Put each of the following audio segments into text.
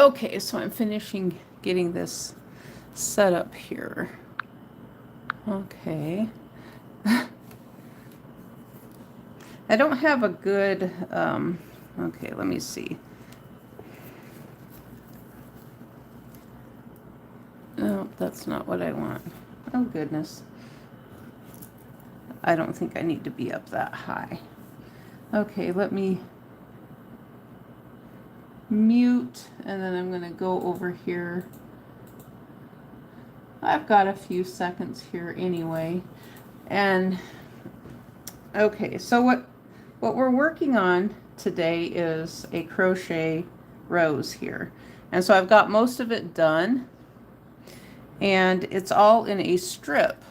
Okay, so I'm finishing getting this set up here. Okay. I don't have a good, okay, let me see. No, that's not what I want. Oh, goodness. I don't think I need to be up that high. Okay, let me mute, and then I'm going to go over here. I've got a few seconds here anyway. And, okay, so what we're working on today is a crochet rows here. And so I've got most of it done, and it's all in a strip.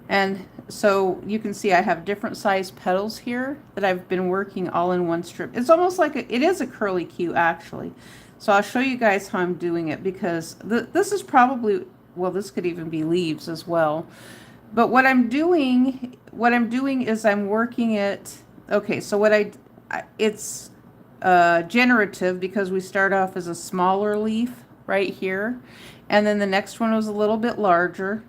And so you can see I have different size petals here that I've been working all in one strip. It's almost like it is a curly Q actually. So I'll show you guys how I'm doing it, because this is probably, well, this could even be leaves as well. But what I'm doing is I'm working it. Okay, so it's generative, because we start off as a smaller leaf right here, and then the next one was a little bit larger.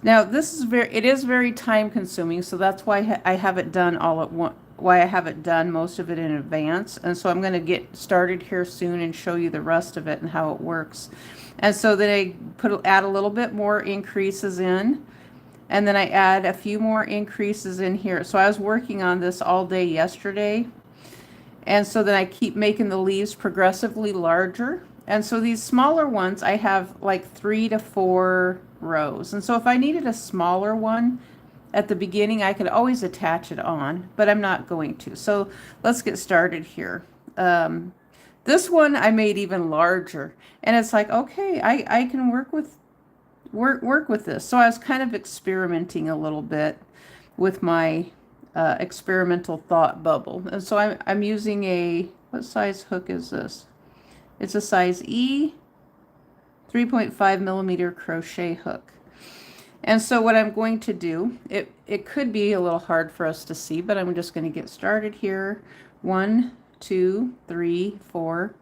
Now this is it is very time consuming, so that's why I have it done all at once. Why I have it done most of it in advance. And so I'm going to get started here soon and show you the rest of it and how it works. And so then I add a little bit more increases in, and then I add a few more increases in here. So I was working on this all day yesterday, and so then I keep making the leaves progressively larger. And so these smaller ones, I have like 3 to 4 rows. And so if I needed a smaller one at the beginning, I could always attach it on, but I'm not going to. So let's get started here. This one I made even larger, and it's like, okay, I can work with this. So I was kind of experimenting a little bit with my experimental thought bubble. And so I'm using a, what size hook is this? It's a size E 3.5 millimeter crochet hook. And so what I'm going to do, it could be a little hard for us to see, but I'm just going to get started here. 1, 2, 3, 4,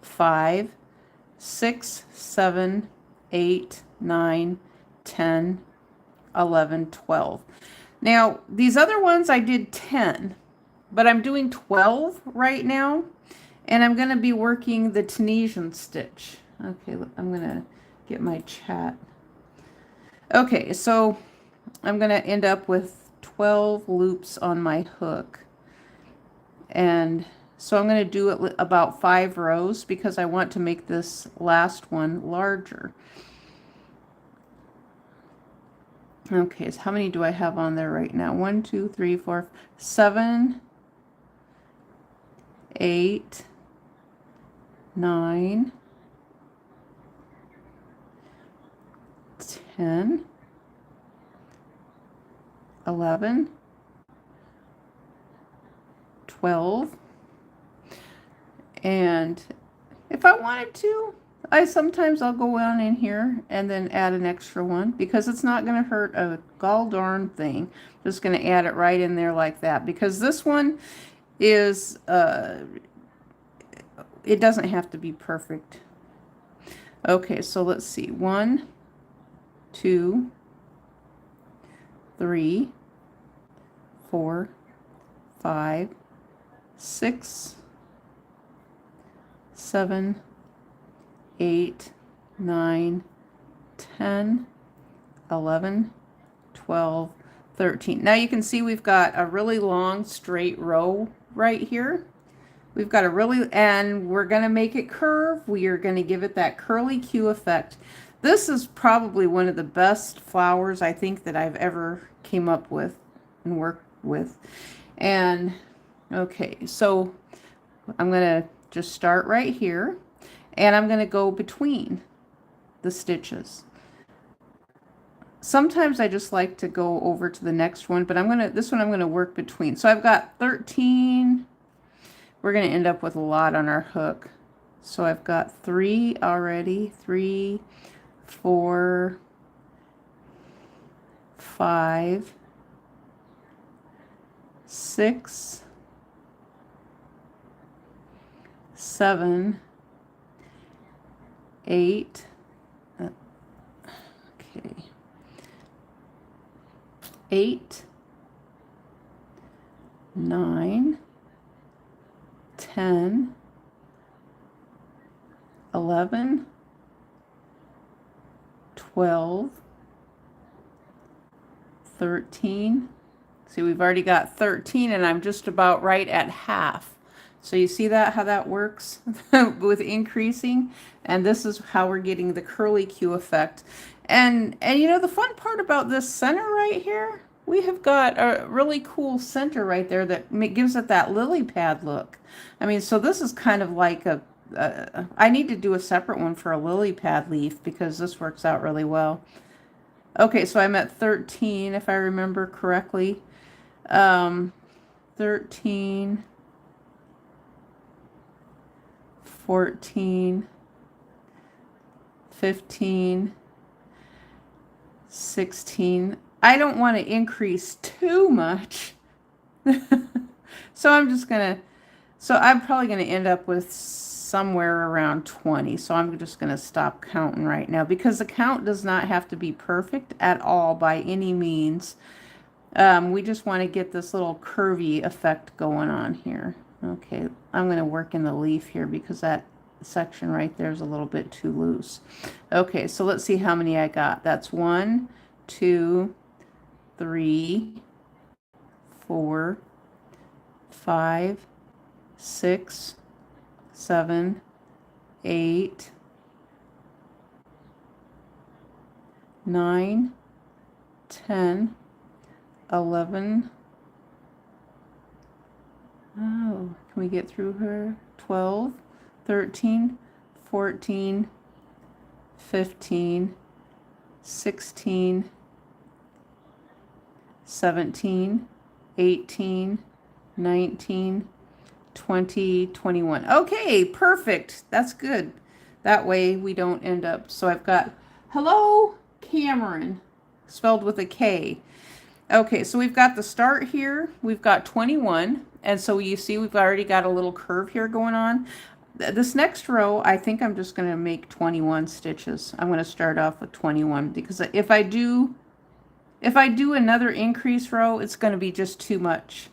5, 6, 7, 8, 9, 10, 11, 12. Now, these other ones I did 10, but I'm doing 12 right now, and I'm going to be working the Tunisian stitch. Okay, I'm going to get my chat. Okay, so I'm going to end up with 12 loops on my hook. And so I'm going to do it about 5 rows, because I want to make this last one larger. Okay, so how many do I have on there right now? 1, 2, 3, 4, 7, 8, 9, 10, 11, 12, and if I wanted to, sometimes I'll go on in here and then add an extra one, because it's not going to hurt a gall darn thing. Just going to add it right in there like that, because this one is it doesn't have to be perfect. Okay, so let's see. 1, 2, 3, 4, 5, 6, 7, 8, 9, 10, 11, 12, 13. Now you can see we've got a really long straight row right here. We've got and we're going to make it curve. We are going to give it that curly Q effect. This is probably one of the best flowers I think that I've ever came up with and worked with. And okay, so I'm going to just start right here, and I'm going to go between the stitches. Sometimes I just like to go over to the next one, but this one I'm going to work between. So I've got 13. We're going to end up with a lot on our hook. So I've got 3 already. 3, 4, 5, 6, 7, 8, okay, 8, 9, 10, 11, 12, 13. See, we've already got 13 and I'm just about right at half. So you see that, how that works with increasing? And this is how we're getting the curly Q effect. And you know, the fun part about this center right here, we have got a really cool center right there that gives it that lily pad look. I mean, so this is kind of like a, I need to do a separate one for a lily pad leaf because this works out really well. Okay, so I'm at 13 if I remember correctly. 13, 14, 15, 16. I don't want to increase too much. So I'm just going to, so I'm probably going to end up with somewhere around 20. So I'm just going to stop counting right now because the count does not have to be perfect at all by any means. We just want to get this little curvy effect going on here. Okay, I'm going to work in the leaf here because that section right there is a little bit too loose. Okay, so let's see how many I got. That's 1, 2, 3, 4, 5, 6, 7, 8, 9, 10, 11. Oh, can we get through her? 12, 13, 14, 15, 16, 17, 18, 19, 20, 21. Okay, perfect. That's good. That way we don't end up. So I've got hello Cameron spelled with a K. Okay, so we've got the start here. We've got 21. And so you see we've already got a little curve here going on. This next row, I think I'm just going to make 21 stitches. I'm going to start off with 21 because if I do another increase row, it's going to be just too much.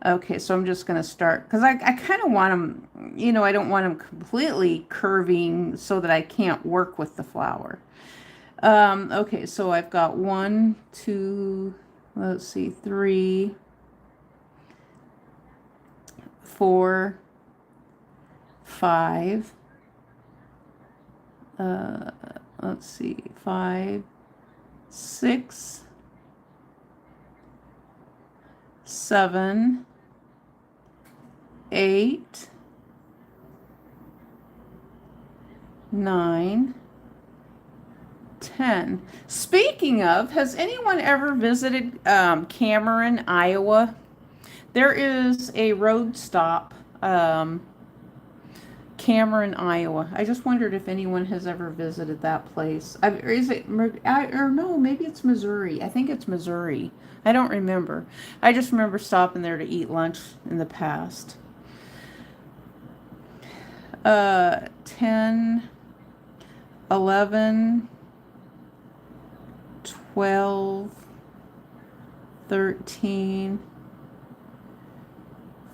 Okay, so I'm just going to start because I kind of want them, you know, I don't want them completely curving so that I can't work with the flower. Okay, so I've got 1, 2, let's see, 3, 4, 5, let's see, 5, 6, 7, 8, 9, 10. Speaking of, has anyone ever visited Cameron, Iowa? There is a road stop, Cameron, Iowa. I just wondered if anyone has ever visited that place. Is it, or no, maybe it's Missouri. I think it's Missouri. I don't remember. I just remember stopping there to eat lunch in the past. 10, 11, 12, 13,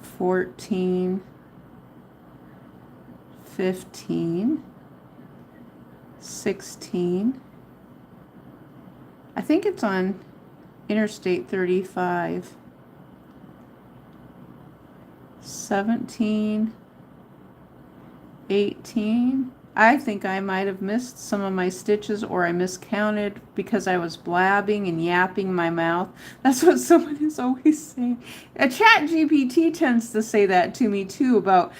14, 15, 16. I think it's on Interstate 35. 17, 18. I think I might have missed some of my stitches or I miscounted because I was blabbing and yapping my mouth. That's what someone is always saying. ChatGPT tends to say that to me too about,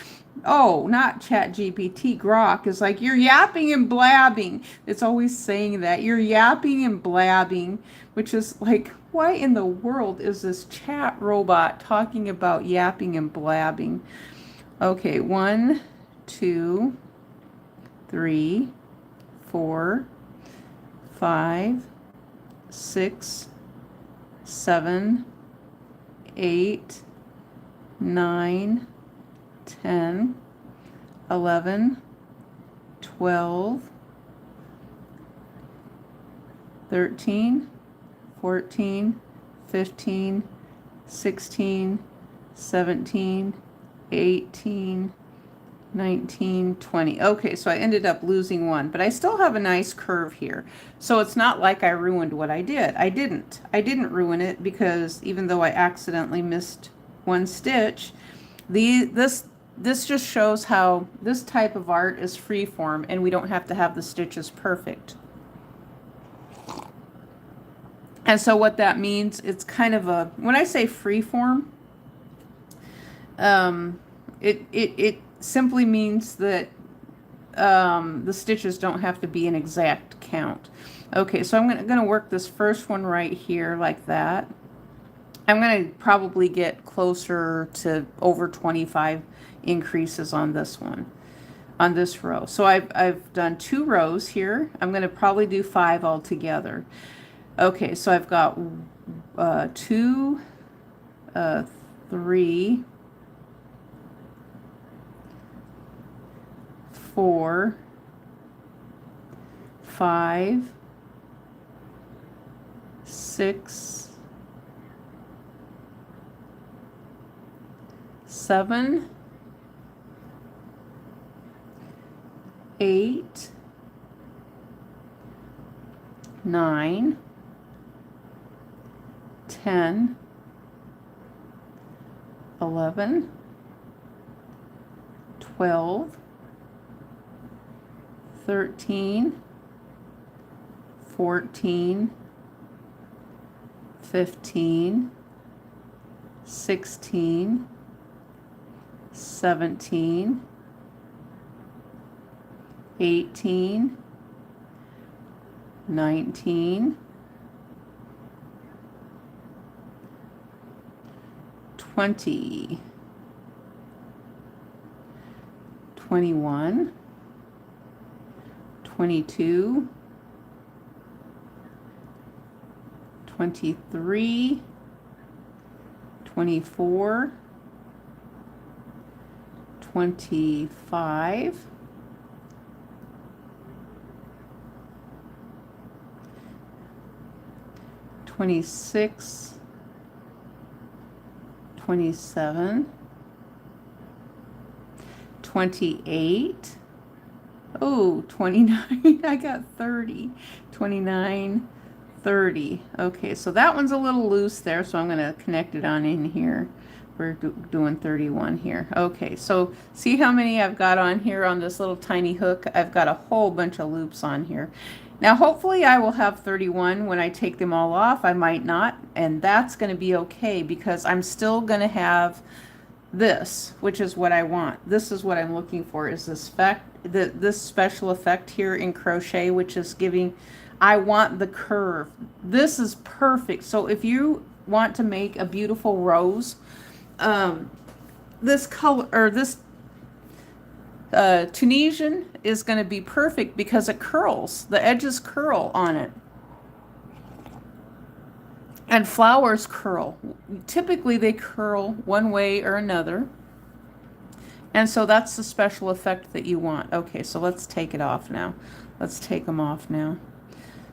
oh, not ChatGPT, Grok is like, you're yapping and blabbing. It's always saying that. You're yapping and blabbing, which is like, why in the world is this chat robot talking about yapping and blabbing? Okay, 1, 2, 3, 4, 5, 6, 7, 8, 9, 10, 11, 12, 13, 14, 15, 16, 17, 18, 19, 20. Okay, so I ended up losing one, but I still have a nice curve here. So it's not like I ruined what I did. I didn't. I didn't ruin it, because even though I accidentally missed one stitch, this just shows how this type of art is freeform and we don't have to have the stitches perfect. And so what that means, it's kind of a, when I say freeform, it simply means that the stitches don't have to be an exact count. Okay, so I'm gonna work this first one right here like that. I'm gonna probably get closer to over 25 increases on this one, on this row. So I've done 2 rows here. I'm gonna probably do 5 altogether. Okay, so I've got 2, 3, 4, 5, 6, 7, 8, 9, 10, 11, 12, 13, 14, 15, 16, 17, 18, 19, 20, 21, 22, 23, 24, 25, 26, 27, 28, oh, 29, I got 30, 29, 30. Okay, so that one's a little loose there, so I'm going to connect it on in here. We're doing 31 here. Okay, so see how many I've got on here on this little tiny hook? I've got a whole bunch of loops on here. Now, hopefully I will have 31 when I take them all off. I might not, and that's going to be okay, because I'm still going to have this, which is what I want. This is what I'm looking for, is this this special effect here in crochet, which is giving, I want the curve. This is perfect. So if you want to make a beautiful rose, this color, or this Tunisian is going to be perfect because it curls. The edges curl on it. And flowers curl. Typically they curl one way or another. And so that's the special effect that you want. Okay, so let's take it off now. Let's take them off now.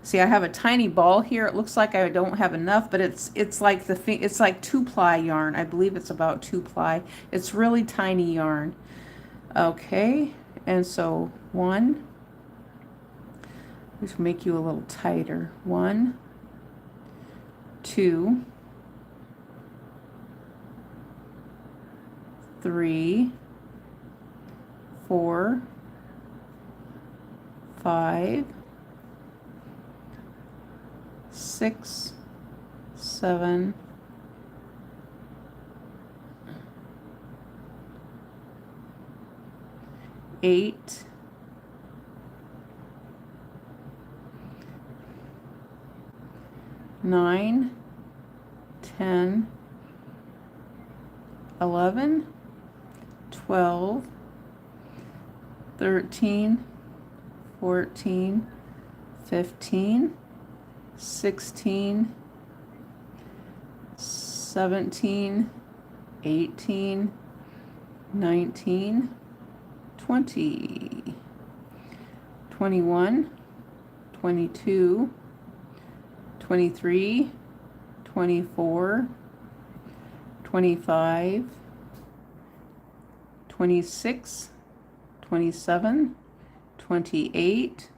See, I have a tiny ball here. It looks like I don't have enough, but it's like it's like 2-ply yarn. I believe it's about 2-ply. It's really tiny yarn. Okay, and so 1. Let's make you a little tighter. 1, 2, 3, 4, 5, 6, 7, 8, 9, 10, 11, 12, 13, 14, 15, 16, 17, 18, 19, 20, 21, 22, 23, 24, 25, 26, 27, 28,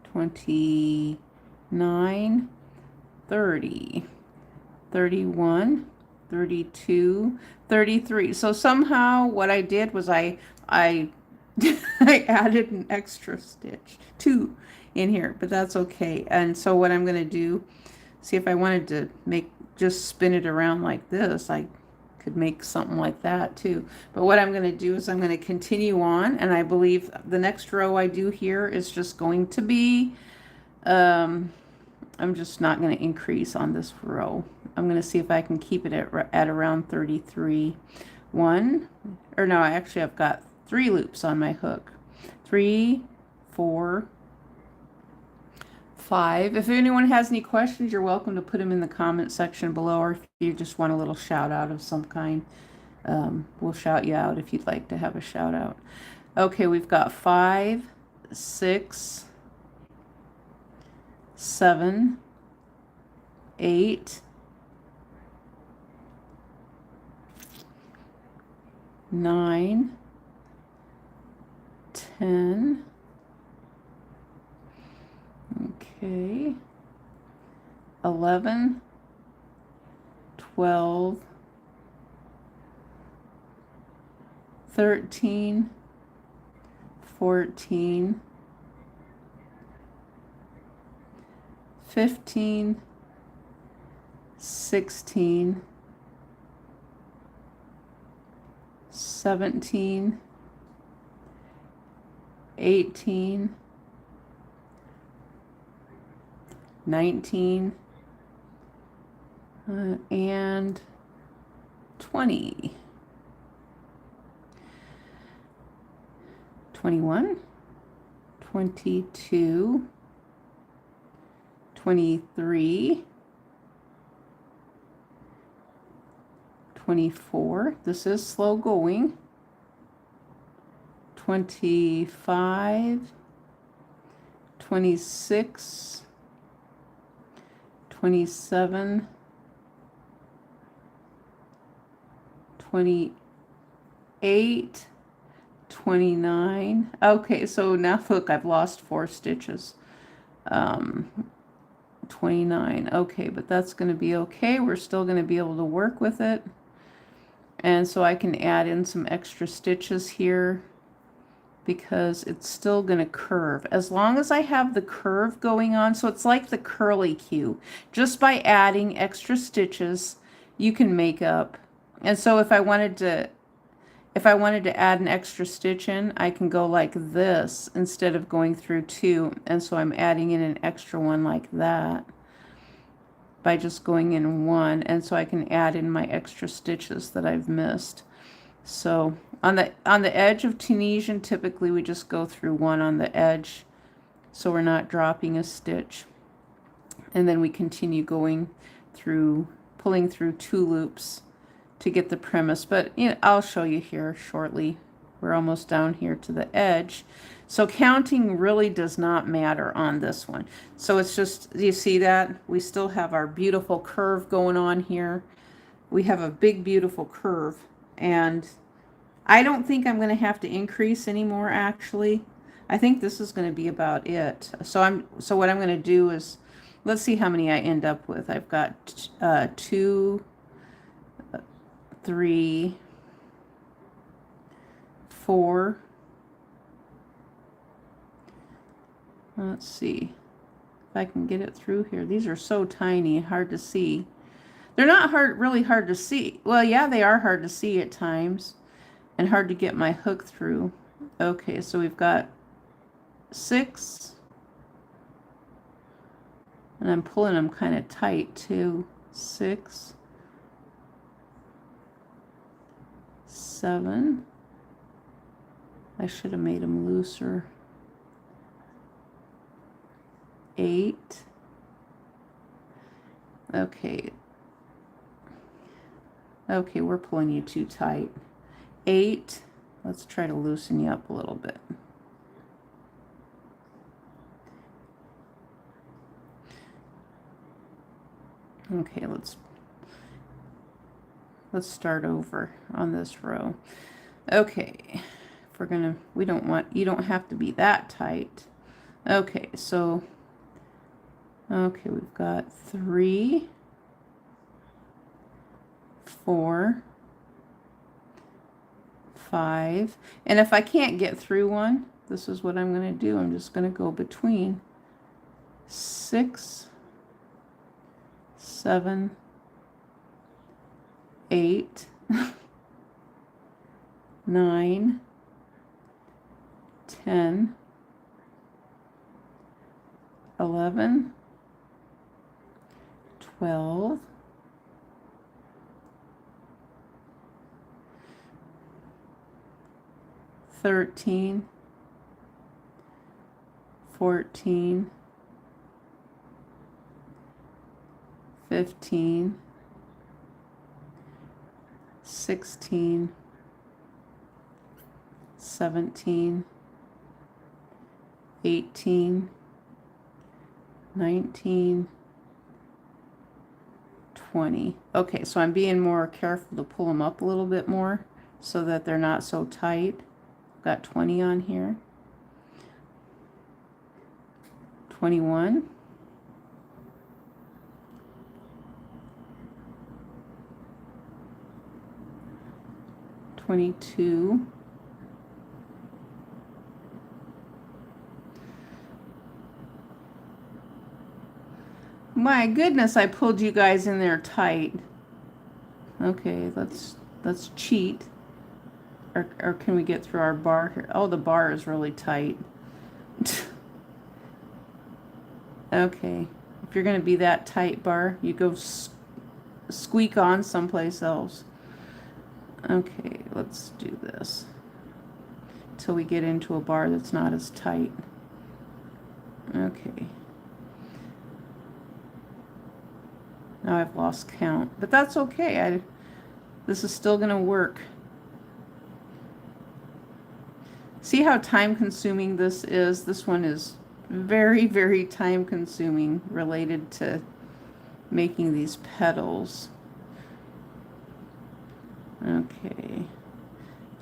29, 30, 31, 32, 33. So somehow what I did was I I added an extra stitch, 2 in here, but that's okay. And so what I'm going to do, see if I wanted to just spin it around like this, I could make something like that too. But what I'm going to do is I'm going to continue on, and I believe the next row I do here is just going to be, I'm just not going to increase on this row. I'm going to see if I can keep it at around 33. Actually I've got 3 loops on my hook. 3, 4, 5. If anyone has any questions, you're welcome to put them in the comment section below, or if you just want a little shout out of some kind, we'll shout you out if you'd like to have a shout out. Okay, we've got 5, 6, 7, 8, 9, 10. Okay. 11, 12, 13, 14, 15, 16, 17, 18, 19, and 20. 21, 22, 23, 24. This is slow going. 25, 26, 27, 28, 29. Okay, so now look, I've lost 4 stitches. 29. Okay, but that's going to be okay. We're still going to be able to work with it. And so I can add in some extra stitches here because it's still going to curve. As long as I have the curve going on, so it's like the curly Q. Just by adding extra stitches, you can make up. And so if I wanted to add an extra stitch in, I can go like this instead of going through 2. And so I'm adding in an extra one like that by just going in 1. And so I can add in my extra stitches that I've missed. So on the edge of Tunisian, typically we just go through 1 on the edge, so we're not dropping a stitch. And then we continue going through, pulling through 2 loops to get the premise. But you know, I'll show you here shortly. We're almost down here to the edge. So counting really does not matter on this one. So it's just, you see that? We still have our beautiful curve going on here. We have a big, beautiful curve. And I don't think I'm going to have to increase anymore, actually. I think this is going to be about it. So what I'm going to do is, let's see how many I end up with. I've got 2, 3, 4. Let's see if I can get it through here. These are so tiny, hard to see. They're not really hard to see. Well, yeah, they are hard to see at times and hard to get my hook through. Okay, so we've got 6. And I'm pulling them kind of tight too. 6, 7. I should have made them looser. 8. Okay. Okay, we're pulling you too tight. 8. let's try to loosen you up a little bit. Okay, let's start over on this row. Okay, if we're gonna, we don't want, you don't have to be that tight. Okay, so, okay, we've got 3, 4, 5, and if I can't get through one, this is what I'm gonna do. I'm just gonna go between 6, 7, 8, 9, 10, 11, 12, 13, 14, 15, 16, 17, 18, 19, 20. Okay, so I'm being more careful to pull them up a little bit more so that they're not so tight. Got 20 on here. 21. 22. 'My goodness, I pulled you guys in there tight. Okay, let's cheat. Or can we get through our bar here? Oh, the bar is really tight. Okay, if you're going to be that tight, bar, you go squeak on someplace else. Okay, let's do this till we get into a bar that's not as tight. Okay. Now I've lost count, but that's okay. This is still going to work. See how time consuming this is? This one is very, very time consuming related to making these petals. Okay.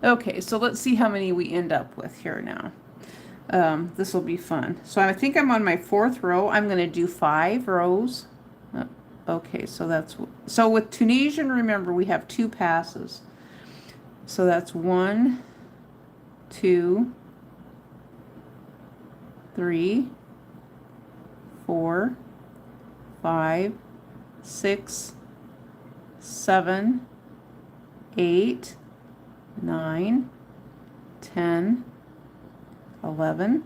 Okay, so let's see how many we end up with here now. This will be fun. So I think I'm on my 4th row. I'm going to do 5 rows. Okay, so with Tunisian, remember we have 2 passes. So that's 1, 2, 3, 4, 5, 6, 7, 8, 9, 10, 11,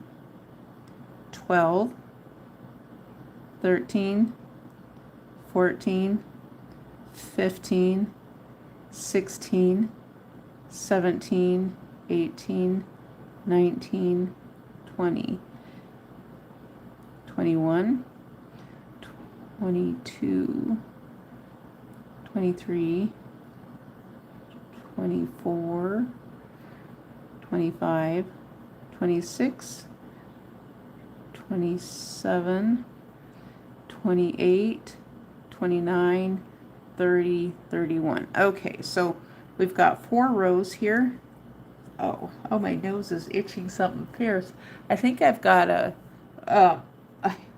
12, 13, 14, 15, 16, 17, 18, 19, 20, 21, 22, 23, 24, 25, 26, 27, 28, 29, 30, 31. Okay, so we've got 4 rows here. Oh, my nose is itching something fierce. I think I've got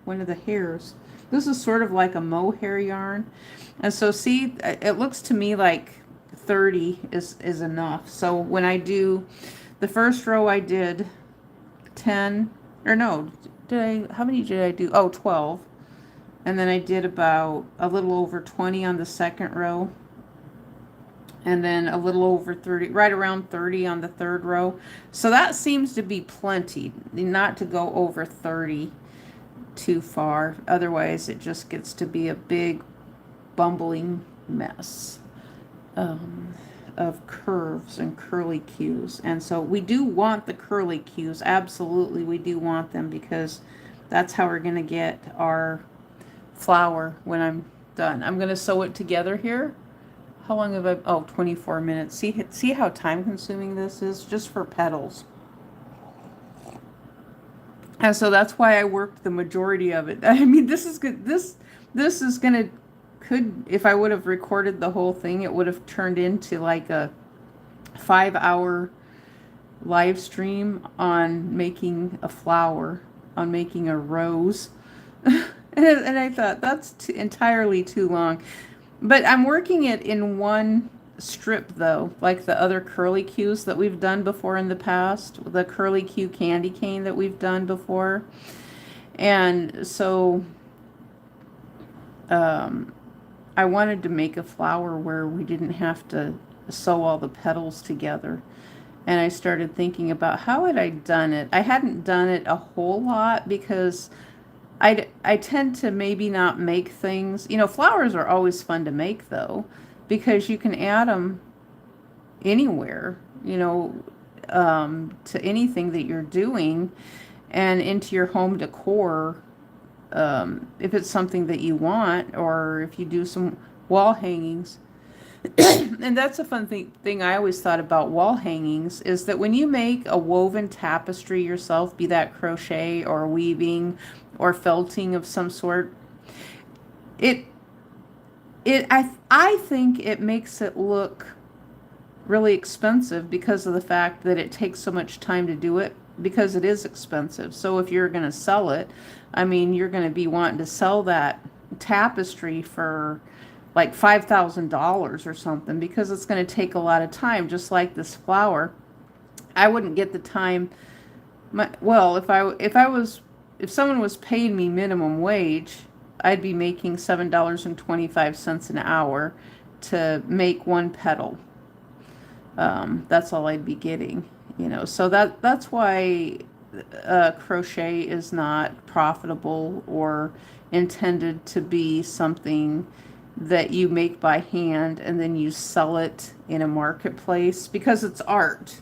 one of the hairs. This is sort of like a mohair yarn. And so see, it looks to me like 30 is enough. So when I do the first row, I did 10, or no, how many did I do? Oh, 12. And then I did about a little over 20 on the second row. And then a little over 30, right around 30 on the third row. So that seems to be plenty, not to go over 30 too far. Otherwise, it just gets to be a big bumbling mess of curves and curly cues. And so we do want the curly cues. Absolutely, we do want them because that's how we're going to get our flower when I'm done. I'm going to sew it together here. How long have I, oh, 24 minutes. See how time consuming this is just for petals. And so that's why I worked the majority of it. I mean, this is good. This is gonna, could, if I would have recorded the whole thing, it would have turned into like a 5-hour live stream on making a flower, on making a rose. And I thought that's entirely too long. But I'm working it in one strip though, like the other curly cues that we've done before in the past, the curly cue candy cane that we've done before. And so I wanted to make a flower where we didn't have to sew all the petals together. And I started thinking about how had I done it. I hadn't done it a whole lot because I tend to maybe not make things. You know, flowers are always fun to make though, because you can add them anywhere, you know, to anything that you're doing and into your home decor. If it's something that you want, or if you do some wall hangings. And that's a fun thing I always thought about wall hangings is that when you make a woven tapestry yourself, be that crochet or weaving or felting of some sort, I think it makes it look really expensive because of the fact that it takes so much time to do it, because it is expensive. So if you're going to sell it, I mean, you're going to be wanting to sell that tapestry for like $5,000 or something, because it's going to take a lot of time, just like this flower. I wouldn't get the time. Well, if someone was paying me minimum wage, I'd be making $7.25 an hour to make one petal. That's all I'd be getting, you know. So that's why crochet is not profitable or intended to be something that you make by hand and then you sell it in a marketplace, because it's art.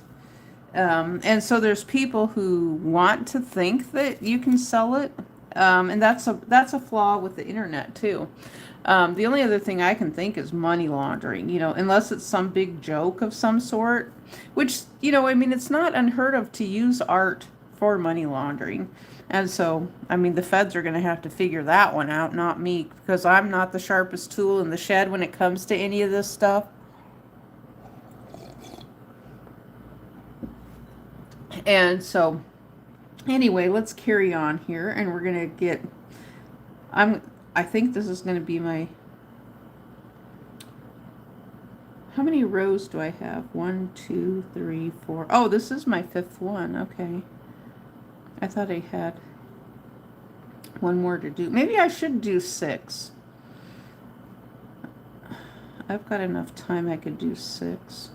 And so there's people who want to think that you can sell it. And that's a flaw with the internet too. The only other thing I can think is money laundering, you know, unless it's some big joke of some sort, which, you know, I mean, it's not unheard of to use art for money laundering. And so, I mean, the feds are going to have to figure that one out, not me, because I'm not the sharpest tool in the shed when it comes to any of this stuff. And so, anyway, let's carry on here, and we're going to get, I think this is going to be my, how many rows do I have? 1, 2, 3, 4. Oh, this is my 5th one. Okay. I thought I had one more to do. Maybe I should do 6. I've got enough time I could do 6.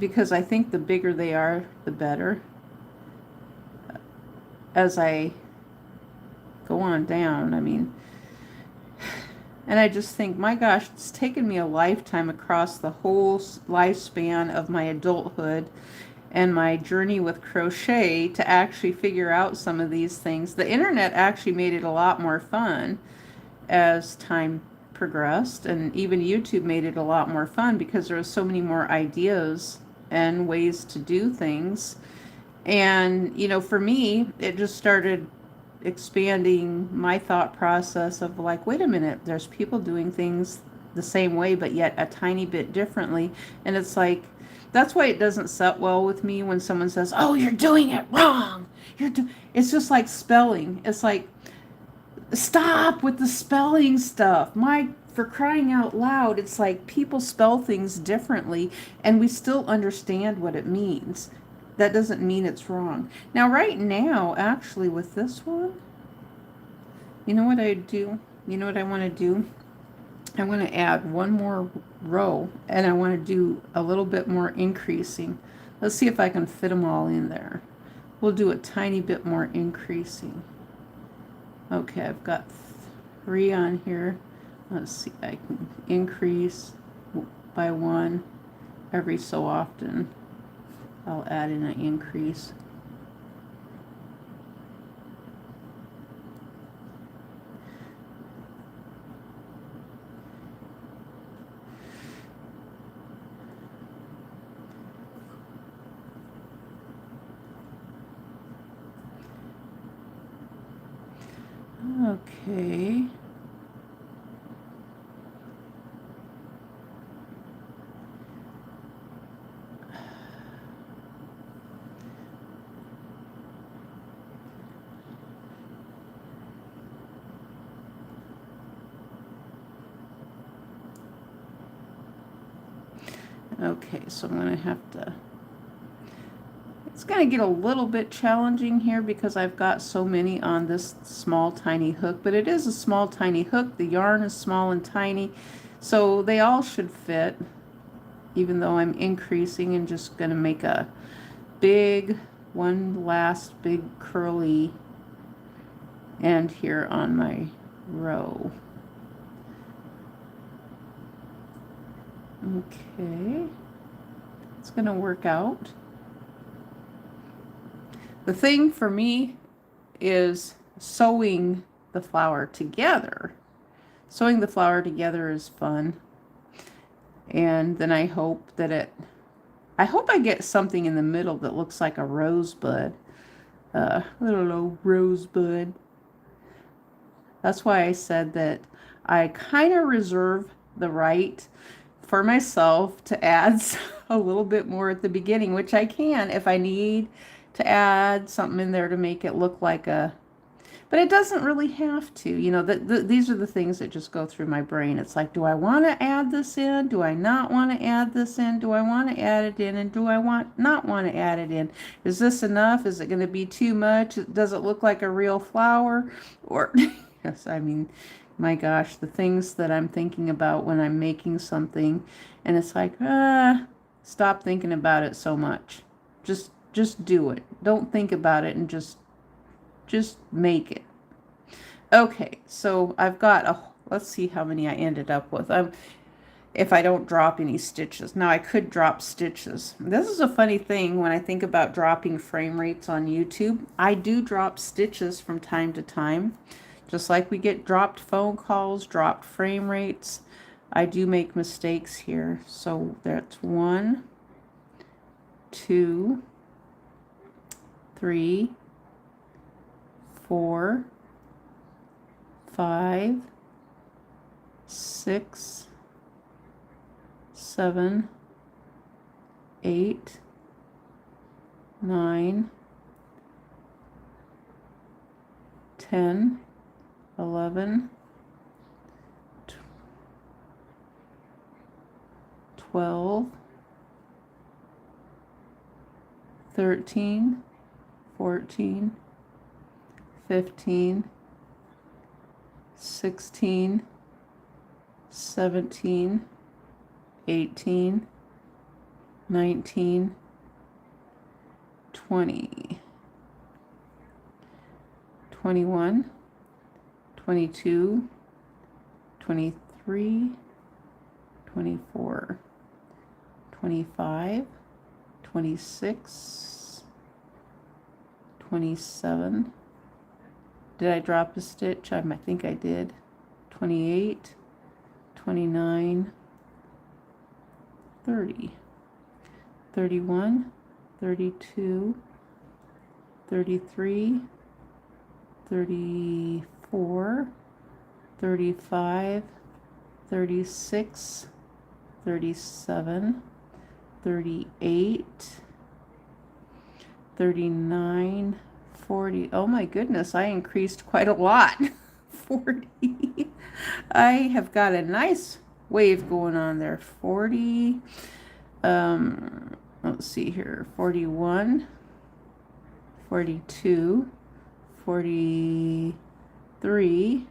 Because I think the bigger they are, the better. As I go on down, I mean, and I just think, my gosh, it's taken me a lifetime across the whole lifespan of my adulthood and my journey with crochet to actually figure out some of these things. The internet actually made it a lot more fun as time progressed, and even YouTube made it a lot more fun because there were so many more ideas and ways to do things. And, you know, for me, it just started expanding my thought process of like, wait a minute, there's people doing things the same way, but yet a tiny bit differently. And it's like, that's why it doesn't set well with me when someone says, oh, you're doing it wrong. It's just like spelling. It's like, stop with the spelling stuff. For crying out loud, it's like people spell things differently and we still understand what it means. That doesn't mean it's wrong. Now, right now, actually, with this one, you know what I do? You know what I want to do? I want to add one more row, and I want to do a little bit more increasing. Let's see if I can fit them all in there. We'll do a tiny bit more increasing. Okay, I've got 3 on here. Let's see, I can increase by 1 every so often. I'll add in an increase. Okay. Okay, so I'm going to have to, it's going to get a little bit challenging here because I've got so many on this small tiny hook, but it is a small tiny hook. The yarn is small and tiny, so they all should fit, even though I'm increasing and just going to make a big, one last big curly end here on my row. Okay, it's going to work out. The thing for me is sewing the flower together. Sewing the flower together is fun. And then I hope that I hope I get something in the middle that looks like a rosebud. Little old rosebud. That's why I said that I kind of reserve the right for myself to add a little bit more at the beginning, which I can if I need to add something in there to make it look like a, but it doesn't really have to. You know, these are the things that just go through my brain. It's like, do I want to add this in? Do I not want to add this in? Do I want to add it in? And do I not want to add it in? Is this enough? Is it going to be too much? Does it look like a real flower? Or, yes, I mean, my gosh, the things that I'm thinking about when I'm making something, and it's like, stop thinking about it so much. Just do it. Don't think about it and just make it. Okay, so I've got let's see how many I ended up with. If I don't drop any stitches. Now I could drop stitches. This is a funny thing when I think about dropping frame rates on YouTube. I do drop stitches from time to time. Just like we get dropped phone calls, dropped frame rates, I do make mistakes here. So that's 1, 2, 3, 4, 5, 6, 7, 8, 9, 10, 11, 12, 13, 14, 15, 16, 17, 18, 19, 20, 21, 22, 23, 24, 25, 26, 27. Did I drop a stitch? I think I did. 28, 29, 30, 31, 32, 33, 34, 35, 36, 37, 38, 39, 40. Oh my goodness, I increased quite a lot. 40. I have got a nice wave going on there. 40. Let's see here. 41, 42, 43,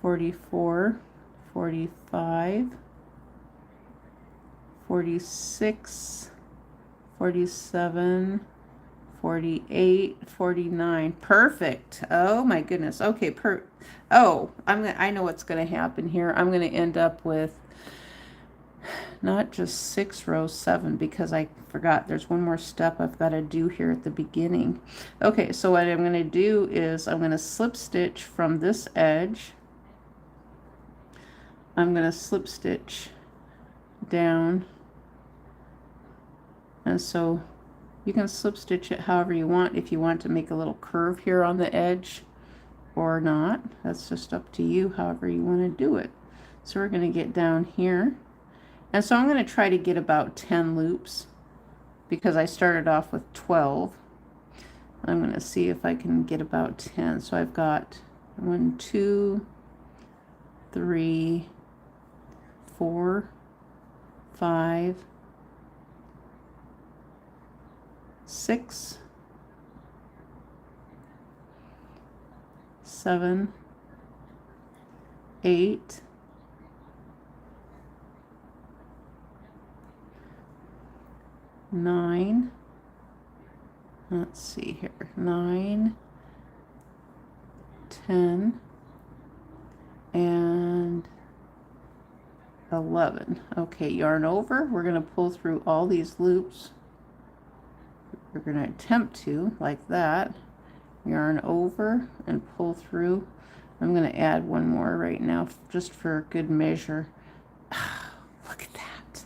44, 45, 46, 47, 48, 49. Perfect. Oh my goodness. Okay, I know what's going to happen here. I'm going to end up with not just 6 rows, 7, because I forgot there's one more step I've got to do here at the beginning. Okay, so what I'm going to do is I'm going to slip stitch from this edge. I'm going to slip stitch down, and so you can slip stitch it however you want. If you want to make a little curve here on the edge, or not. That's just up to you, however you want to do it. So we're going to get down here. And so I'm going to try to get about 10 loops because I started off with 12. I'm going to see if I can get about 10. So I've got 1, 2, 3, 4, 5, 6, 7, 8, 9, let's see here, 9, 10, and 11. Okay, yarn over. We're going to pull through all these loops. We're going to attempt to, like that. Yarn over and pull through. I'm going to add one more right now just for good measure. Look at that.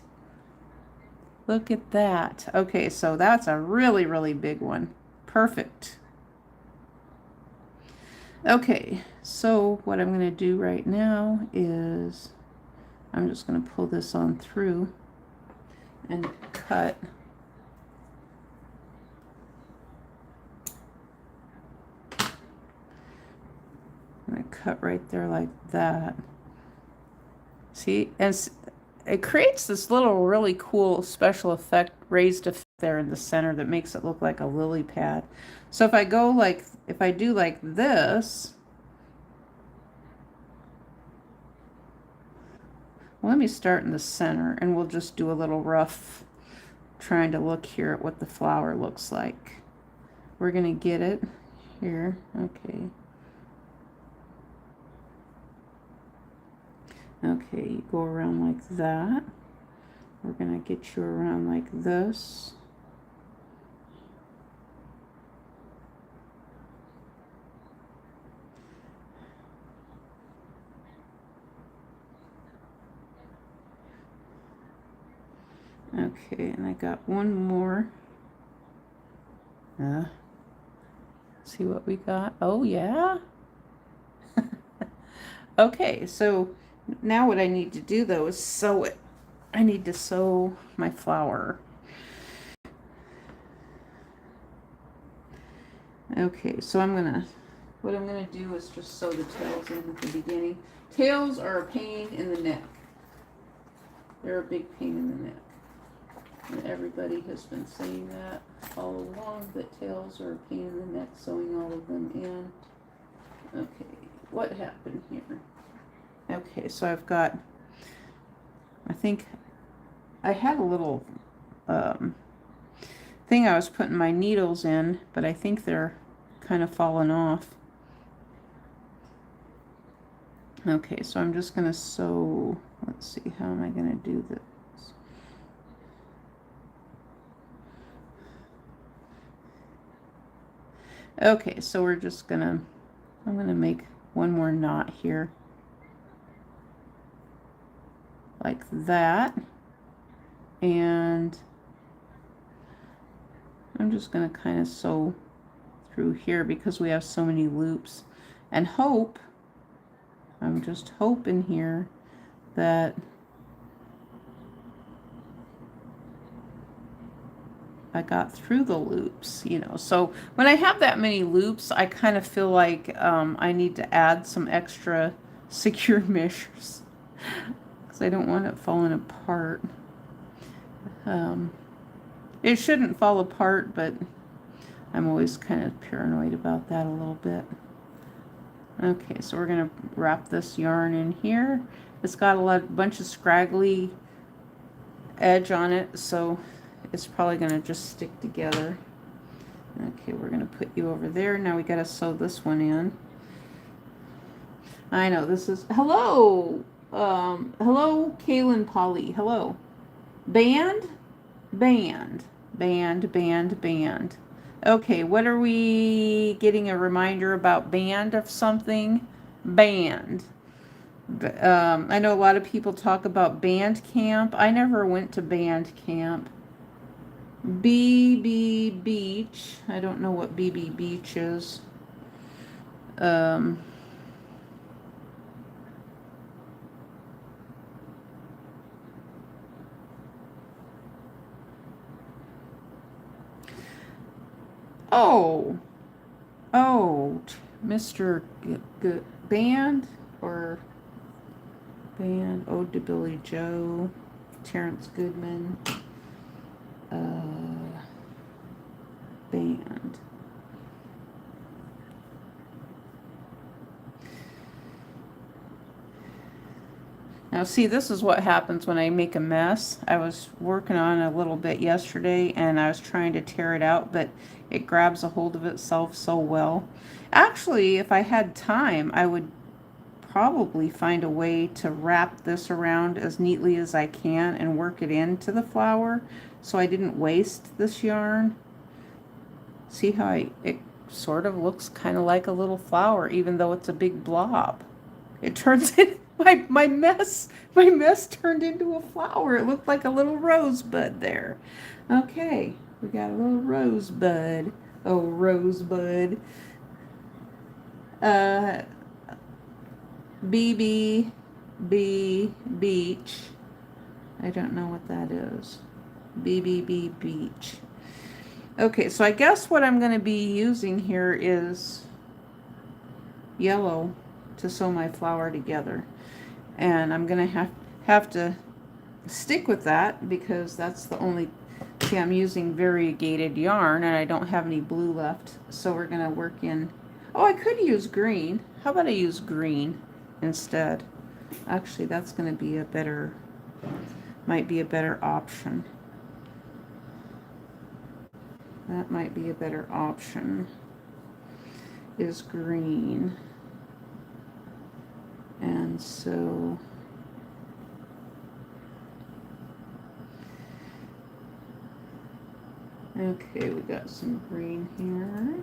Look at that. Okay, so that's a really, really big one. Perfect. Okay, so what I'm going to do right now is I'm just going to pull this on through and cut. I'm going to cut right there like that. See, and it creates this little really cool special effect, raised effect there in the center that makes it look like a lily pad. So if I go like, if I do like this, well, let me start in the center and we'll just do a little rough, trying to look here at what the flower looks like. We're going to get it here. Okay. Okay, you go around like that. We're going to get you around like this. Okay, and I got one more. See what we got? Oh, yeah. Okay, so now what I need to do though is sew it. I need to sew my flower. Okay, so what I'm gonna do is just sew the tails in at the beginning. Tails are a pain in the neck. They're a big pain in the neck. And everybody has been saying that all along, that tails are a pain in the neck, sewing all of them in. Okay, what happened here? Okay, so I've got, I think I had a little thing I was putting my needles in, but I think they're kind of falling off. Okay, so I'm just going to sew, let's see, how am I going to do this? Okay, so we're just going to, I'm going to make one more knot here. Like that. And I'm just going to kind of sew through here because we have so many loops. And hope, I'm just hoping here that I got through the loops, you know. So when I have that many loops, I kind of feel like I need to add some extra secure measures because I don't want it falling apart. It shouldn't fall apart, but I'm always kind of paranoid about that a little bit. Okay, so we're going to wrap this yarn in here. It's got a bunch of scraggly edge on it, so it's probably going to just stick together. Okay, we're going to put you over there. Now we got to sew this one in. I know this is, hello, hello, Kaylin Polly, hello. Band. Okay, what are we getting a reminder about? Band of something? Band. I know a lot of people talk about band camp. I never went to band camp. BB Beach. I don't know what BB Beach is. Um, oh, oh, Mr. Band or Ode to Billy Joe, Terrence Goodman, Band. Now see, this is what happens when I make a mess. I was working on a little bit yesterday and I was trying to tear it out, but it grabs a hold of itself so well. Actually, if I had time, I would probably find a way to wrap this around as neatly as I can and work it into the flower so I didn't waste this yarn. See how it sort of looks kind of like a little flower even though it's a big blob. It turns in my mess turned into a flower. It looked like a little rosebud there. Okay, we got a little rosebud. Oh, rosebud. BB Beach. I don't know what that is. BBB Beach. Okay, so I guess what I'm going to be using here is yellow to sew my flower together. And I'm going to have to stick with that because that's the only, see, I'm using variegated yarn and I don't have any blue left. So we're going to work in, oh, I could use green. How about I use green instead? Actually, that's going to be a better, might be a better option. That might be a better option, is green. And so okay, we got some green here.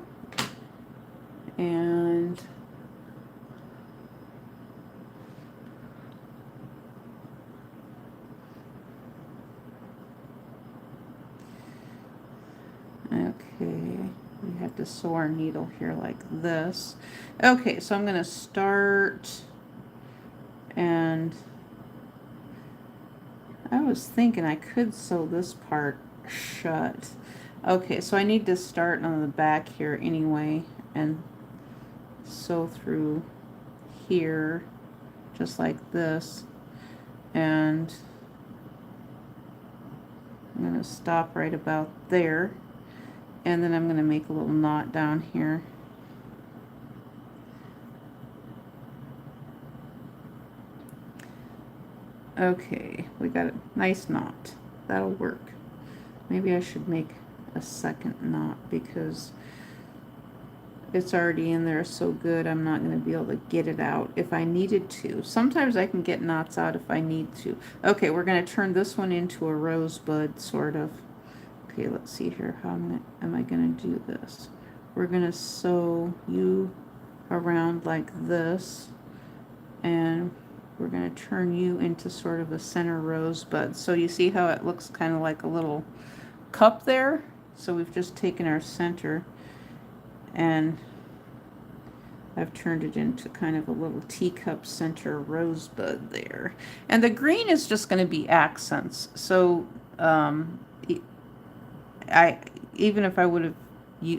And okay, we have to sew our needle here like this. Okay, so I'm going to start, and I was thinking I could sew this part shut. Okay, so I need to start on the back here anyway and sew through here just like this, and I'm going to stop right about there, and then I'm going to make a little knot down here. Okay, we got a nice knot. That'll work. Maybe I should make a second knot because it's already in there so good I'm not going to be able to get it out if I needed to. Sometimes I can get knots out if I need to. Okay, we're going to turn this one into a rosebud, sort of. Okay, let's see here. How am I going to do this? We're going to sew you around like this, and we're going to turn you into sort of a center rosebud. So you see how it looks kind of like a little cup there? So we've just taken our center and I've turned it into kind of a little teacup center rosebud there. And the green is just going to be accents. So even if I would have,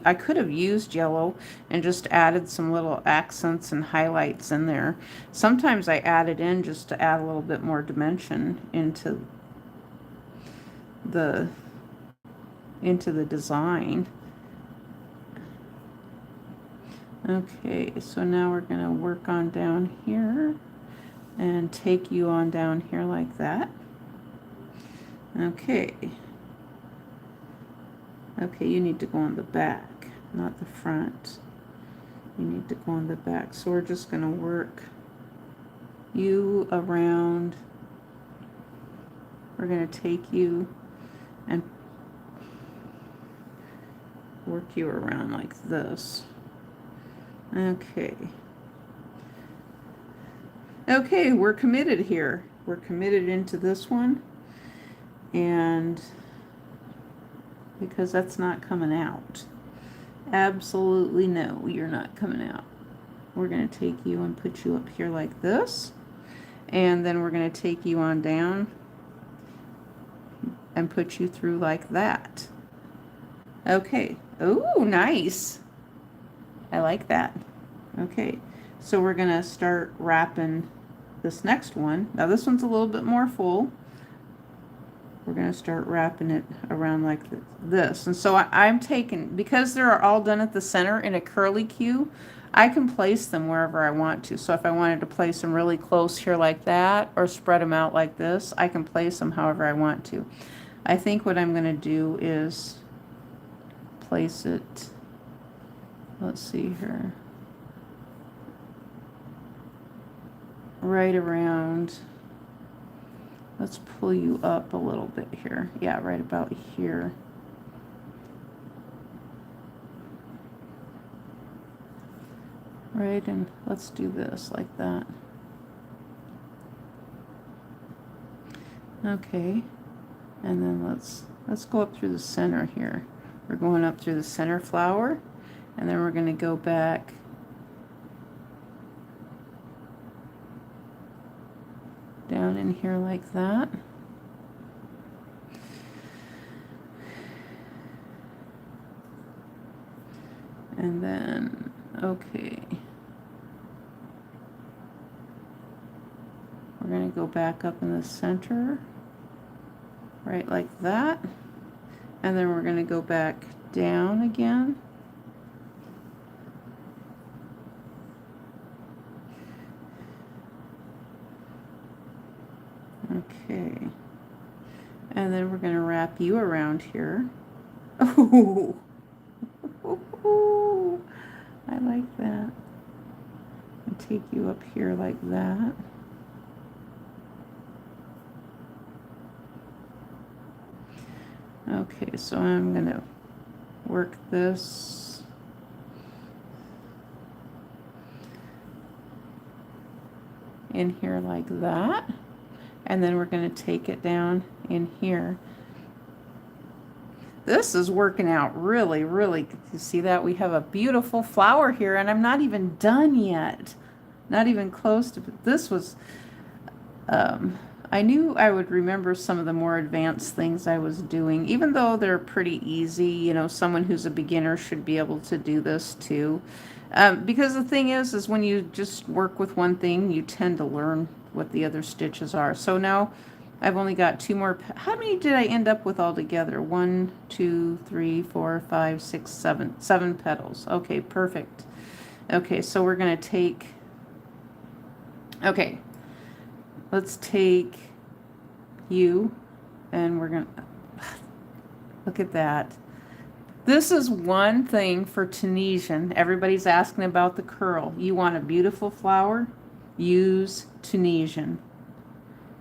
I could have used yellow and just added some little accents and highlights in there. Sometimes I add it in just to add a little bit more dimension into the design. Okay, so now we're going to work on down here and take you on down here like that. Okay. Okay, you need to go on the back, not the front. You need to go on the back. So we're just going to work you around. We're going to take you and work you around like this. Okay. Okay, we're committed here. We're committed into this one. And because that's not coming out. Absolutely no, you're not coming out. we're going to take you and put you up here like this. And then we're going to take you on down and put you through like that. Okay. Oh, nice. I like that. Okay. So we're going to start wrapping this next one. Now this one's a little bit more full. We're going to start wrapping it around like this. And so I'm taking, because they're all done at the center in a curly Q, I can place them wherever I want to. So if I wanted to place them really close here like that, or spread them out like this, I can place them however I want to. I think what I'm going to do is place it, let's see here, right around, let's pull you up a little bit here. Yeah, right about here. Right, and let's do this like that. Okay, and then let's go up through the center here. We're going up through the center flower, and then we're going to go back down in here like that. And then, okay, we're going to go back up in the center, right like that. And then we're going to go back down again. Okay. And then we're going to wrap you around here. Oh, I like that. And take you up here like that. Okay, so I'm going to work this in here like that. And then we're going to take it down in here. This is working out really, really. You see that? We have a beautiful flower here, and I'm not even done yet. Not even close to, this was, I knew I would remember some of the more advanced things I was doing, even though they're pretty easy. You know, someone who's a beginner should be able to do this too. Because the thing is when you just work with one thing, you tend to learn what the other stitches are. So now I've only got 2 more. How many did I end up with altogether? 1, 2, 3, 4, 5, 6, 7. 7 petals. Okay, perfect. Okay, so we're going to take, okay, let's take you, and we're going to, look at that. This is one thing for Tunisian. Everybody's asking about the curl. You want a beautiful flower? Use Tunisian.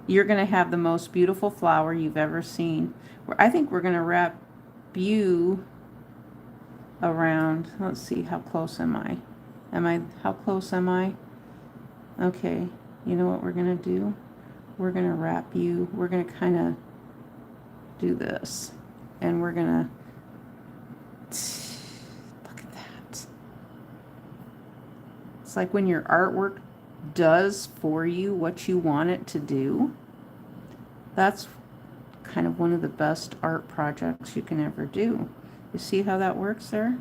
You're going to have the most beautiful flower you've ever seen. I think we're going to wrap you around. Let's see, how close am I? How close am I? Okay, you know what we're going to do? We're going to wrap you. We're going to kind of do this. And we're going to, look at that. It's like when your artwork does for you what you want it to do. That's kind of one of the best art projects you can ever do. You see how that works there?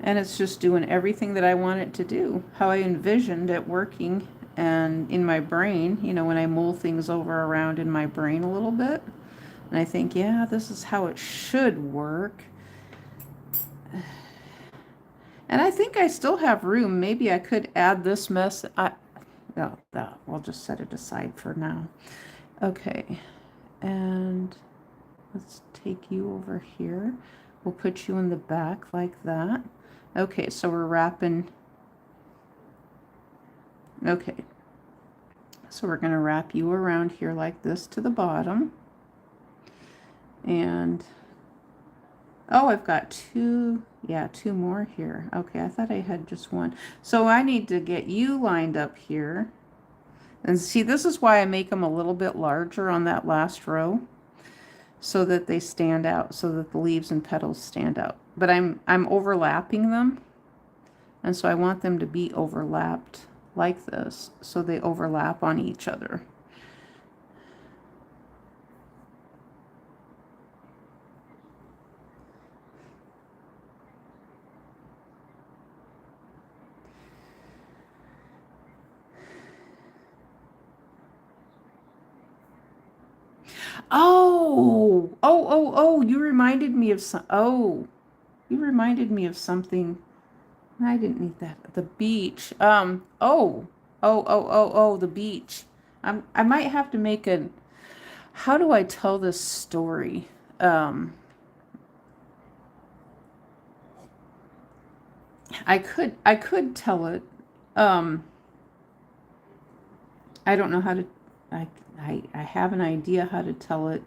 And it's just doing everything that I want it to do, how I envisioned it working, and in my brain, you know, when I mull things over around in my brain a little bit, and I think, yeah, this is how it should work. And I think I still have room. Maybe I could add this mess. No, we'll just set it aside for now. Okay, and let's take you over here. We'll put you in the back like that. Okay, so we're wrapping. Okay, so we're going to wrap you around here like this to the bottom. And oh, I've got 2, yeah, 2 more here. Okay, I thought I had just 1. So I need to get you lined up here. And see, this is why I make them a little bit larger on that last row. so that they stand out, so that the leaves and petals stand out. But I'm overlapping them, and so I want them to be overlapped like this, so they overlap on each other. Oh, you reminded me of you reminded me of something. I didn't need that. The beach. The beach. I might have to make a, how do I tell this story? I could tell it. I don't know how to, I have an idea how to tell it.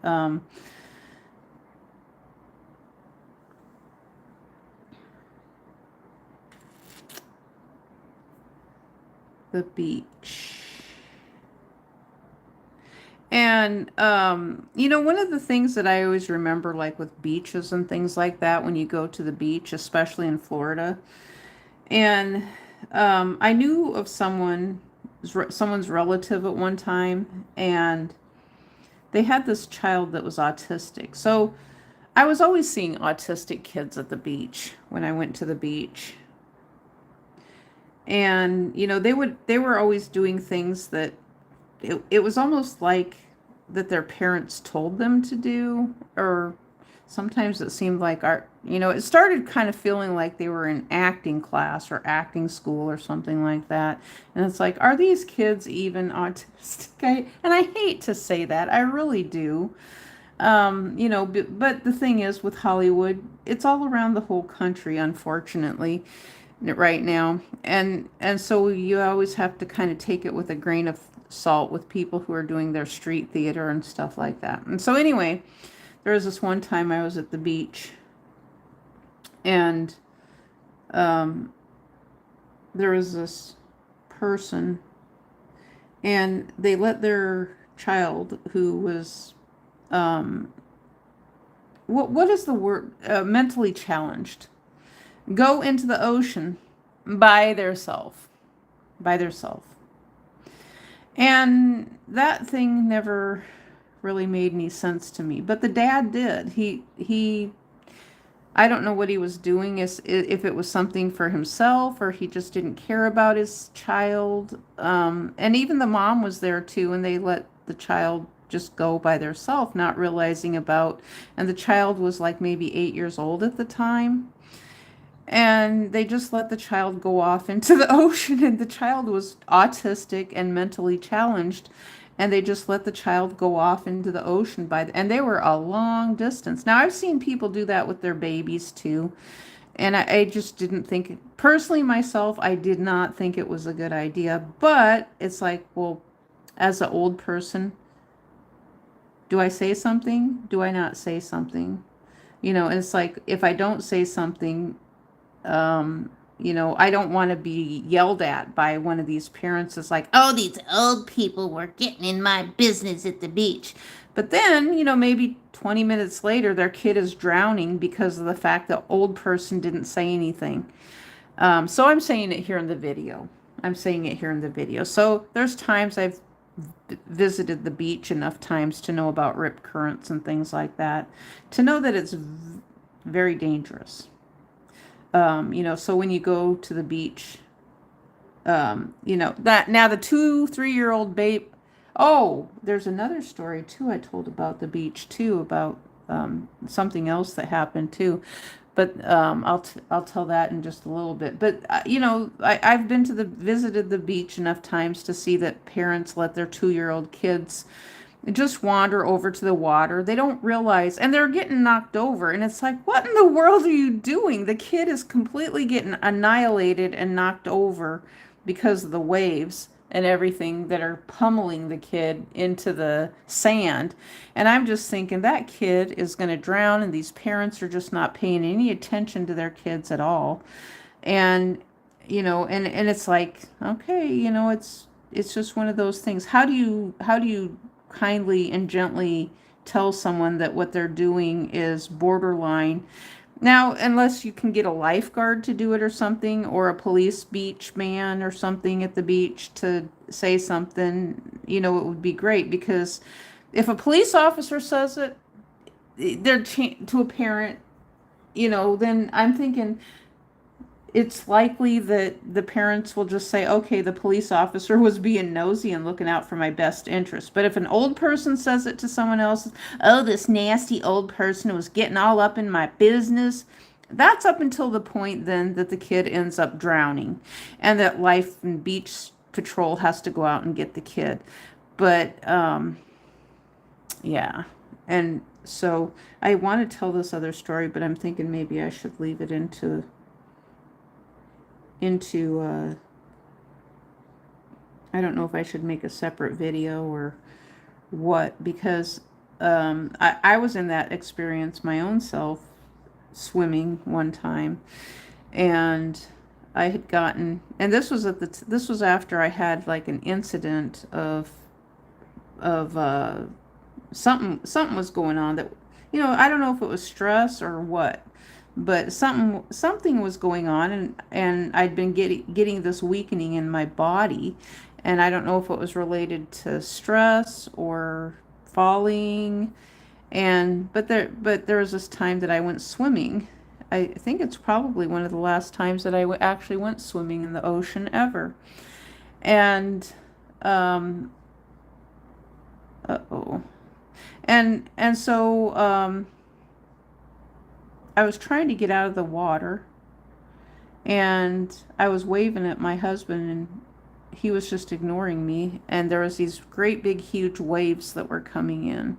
The beach. And, you know, one of the things that I always remember, like with beaches and things like that, when you go to the beach, especially in Florida, and I knew of someone's relative at one time, and they had this child that was autistic. So I was always seeing autistic kids at the beach when I went to the beach. And, you know, they were always doing things that it was almost like that their parents told them to do, or sometimes it seemed like it started kind of feeling like they were in acting class or acting school or something like that. And it's like, are these kids even autistic? And I hate to say that, I really do. But the thing is, with Hollywood, it's all around the whole country, unfortunately, right now. And so you always have to kind of take it with a grain of salt with people who are doing their street theater and stuff like that. And so anyway, there was this one time I was at the beach, and there was this person, and they let their child, who was what is the word, mentally challenged, go into the ocean by theirself. And that thing never really made any sense to me. But the dad did. I don't know what he was doing, if it was something for himself or he just didn't care about his child. And even the mom was there too, and they let the child just go by themselves, not realizing about, and the child was like maybe 8 years old at the time. And they just let the child go off into the ocean, and the child was autistic and mentally challenged, and they just let the child go off into the ocean and they were a long distance. Now, I've seen people do that with their babies too, and I just didn't think, personally myself, I did not think it was a good idea. But it's like, well, as an old person, do I say something? Do I not say something? And it's like, if I don't say something, I don't want to be yelled at by one of these parents. It's like, oh, these old people were getting in my business at the beach. But then, maybe 20 minutes later, their kid is drowning because of the fact that old person didn't say anything. So I'm saying it here in the video. So there's times I've visited the beach enough times to know about rip currents and things like that, to know that it's very dangerous. So when you go to the beach, that now the 2-3-year-old babe. Oh, there's another story too I told about the beach too, about something else that happened too. But I'll tell that in just a little bit. But I've been visited the beach enough times to see that parents let their 2-year-old kids just wander over to the water. They don't realize, and they're getting knocked over. And it's like, what in the world are you doing? The kid is completely getting annihilated and knocked over because of the waves and everything that are pummeling the kid into the sand. And I'm just thinking, that kid is going to drown, and these parents are just not paying any attention to their kids at all. And, and it's like, okay, it's just one of those things. How do you kindly and gently tell someone that what they're doing is borderline. Now, unless you can get a lifeguard to do it or something, or a police beach man or something at the beach to say something, you know, it would be great. Because if a police officer says it, they're to a parent, you know, then I'm thinking it's likely that the parents will just say, okay, the police officer was being nosy and looking out for my best interest. But if an old person says it to someone else, oh, this nasty old person was getting all up in my business, that's up until the point then that the kid ends up drowning and that Life and Beach Patrol has to go out and get the kid. But, yeah. And so I want to tell this other story, but I'm thinking maybe I should leave it into I don't know if I should make a separate video or what, because I was in that experience my own self, swimming one time, and I had gotten, and this was this was after I had like an incident of something was going on that, you know, I don't know if it was stress or what, but something was going on, and I'd been getting this weakening in my body, and I don't know if it was related to stress or falling, but there was this time that I went swimming. I think it's probably one of the last times that I actually went swimming in the ocean ever. And uh-oh. And so I was trying to get out of the water, and I was waving at my husband, and he was just ignoring me, and there was these great big huge waves that were coming in,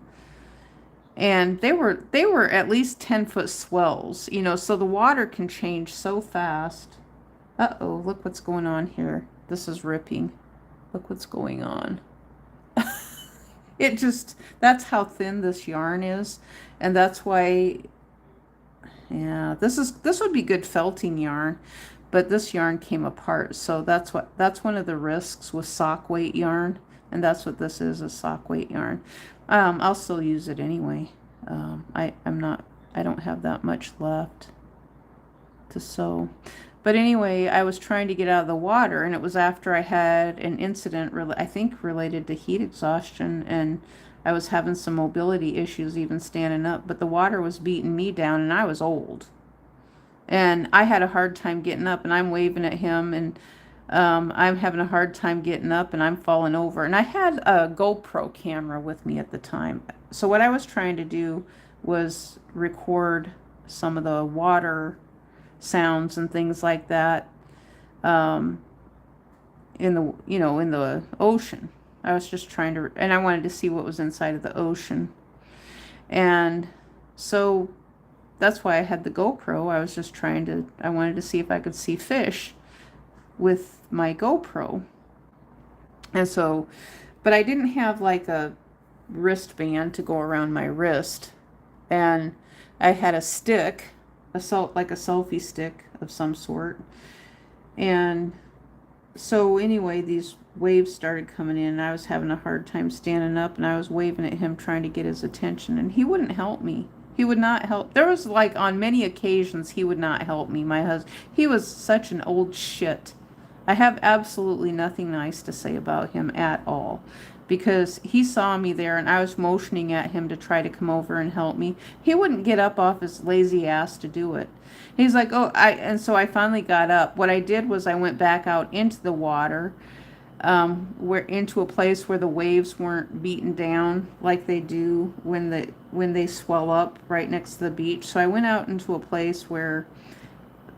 and they were at least 10-foot swells, you know, so the water can change so fast. Uh-oh, look what's going on here. This is ripping. Look what's going on. It just, that's how thin this yarn is, and that's why, yeah, this would be good felting yarn, but this yarn came apart, so that's one of the risks with sock weight yarn, and that's what this is sock weight yarn. I'll still use it anyway. I don't have that much left to sew. But anyway, I was trying to get out of the water, and it was after I had an incident, I think related to heat exhaustion, and I was having some mobility issues even standing up, but the water was beating me down, and I was old. And I had a hard time getting up, and I'm waving at him, and I'm having a hard time getting up, and I'm falling over. And I had a GoPro camera with me at the time. So what I was trying to do was record some of the water sounds and things like that in the ocean. I was just trying to, and I wanted to see what was inside of the ocean. And so that's why I had the GoPro. I wanted to see if I could see fish with my GoPro. And so, but I didn't have like a wristband to go around my wrist. And I had a stick, like a selfie stick of some sort. And so anyway, these waves started coming in, and I was having a hard time standing up, and I was waving at him trying to get his attention, and he wouldn't help me. He would not help. There was like on many occasions he would not help me. My husband, he was such an old shit. I have absolutely nothing nice to say about him at all, because he saw me there and I was motioning at him to try to come over and help me. He wouldn't get up off his lazy ass to do it. He's like, oh, and so I finally got up. What I did was I went back out into the water, into a place where the waves weren't beaten down like they do when they swell up right next to the beach. So I went out into a place where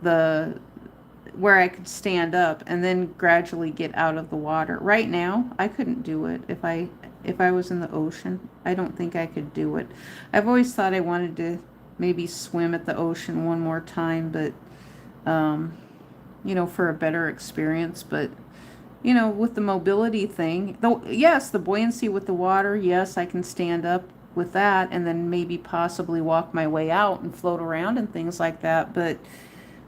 I could stand up and then gradually get out of the water. Right now, I couldn't do it if I was in the ocean. I don't think I could do it. I've always thought I wanted to maybe swim at the ocean one more time, but for a better experience. But with the mobility thing, though, yes, the buoyancy with the water, yes, I can stand up with that and then maybe possibly walk my way out and float around and things like that. But